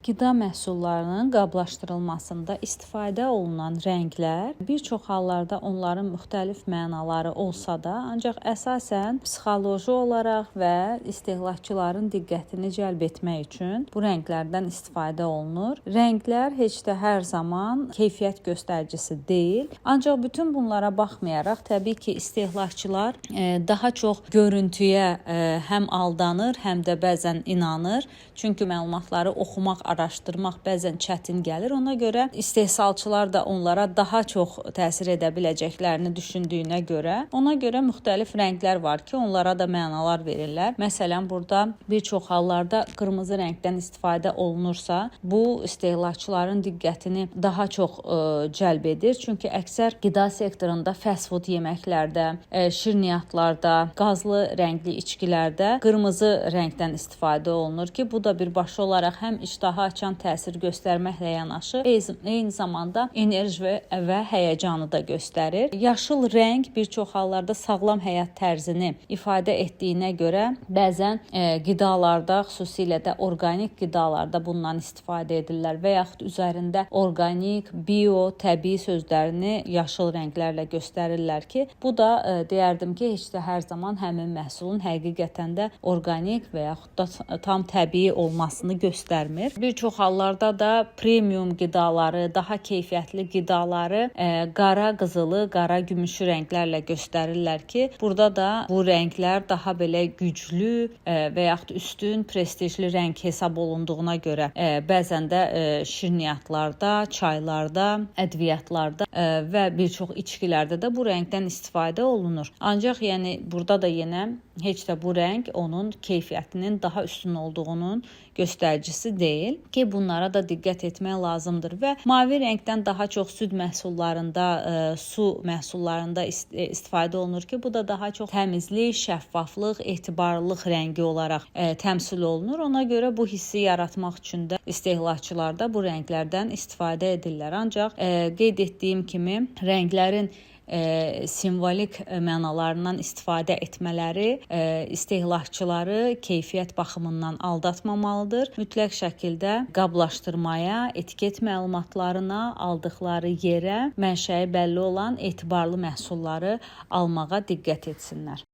Qida məhsullarının qablaşdırılmasında istifadə olunan rənglər bir çox hallarda onların müxtəlif mənaları olsa da, ancaq əsasən psixoloji olaraq və istehlakçıların diqqətini cəlb etmək üçün bu rənglərdən istifadə olunur. Rənglər heç də hər zaman keyfiyyət göstəricisi deyil. Ancaq bütün bunlara baxmayaraq təbii ki, istehlakçılar daha çox görüntüyə həm aldanır, həm də bəzən inanır. Çünki məlumatları oxumaq, araşdırmaq bəzən çətin gəlir. Ona görə istehsalçılar da onlara daha çox təsir edə biləcəklərini düşündüyünə görə, ona görə müxtəlif rənglər var ki, onlara da mənalar verirlər. Məsələn, burada bir çox hallarda qırmızı rəngdən istifadə olunursa, bu istehlakçıların diqqətini daha çox cəlb edir. Çünki əksər qida sektorunda fast food yeməklərdə, şirniyyatlarda, qazlı rəngli içkilərdə qırmızı rəngdən istifadə olunur ki, bu da birbaşa olaraq həm iştahı açan təsir göstərməklə yanaşı, eyni zamanda enerji və həyəcanı da göstərir. Yaşıl rəng bir çox hallarda sağlam həyat tərzini ifadə etdiyinə görə bəzən qidalarda, xüsusilə də orqanik qidalarda bundan istifadə edirlər və yaxud üzərində orqanik, bio, təbii sözlərini yaşıl rənglərlə göstərirlər ki, bu da deyərdim ki, heç də hər zaman həmin məhsulun həqiqətən də orqanik və yaxud da tam təbii olmasını göstərmir. Bir çox hallarda da premium qidaları, daha keyfiyyətli qidaları qara qızılı, qara gümüşü rənglərlə göstərirlər ki, burada da bu rənglər daha belə güclü və yaxud üstün, prestijli rəng hesab olunduğuna görə bəzən də şirniyyatlarda, çaylarda, ədviyyatlarda və bir çox içkilərdə də bu rəngdən istifadə olunur. Ancaq yəni burada da yenə heç də bu rəng onun keyfiyyətinin daha üstün olduğunun göstəricisi deyil ki, bunlara da diqqət etmək lazımdır və mavi rəngdən daha çox süd məhsullarında, su məhsullarında istifadə olunur ki, bu da daha çox təmizlik, şəffaflıq, etibarlılıq rəngi olaraq təmsil olunur. Ona görə bu hissi yaratmaq üçün də istehlakçılar da bu rənglərdən istifadə edirlər. Ancaq qeyd etdiyim kimi rənglərin simvolik mənalarından istifadə etmələri istehlakçıları keyfiyyət baxımından aldatmamalıdır. Mütləq şəkildə qablaşdırmaya, etiket məlumatlarına, aldıqları yerə, mənşəyi bəlli olan etibarlı məhsulları almağa diqqət etsinlər.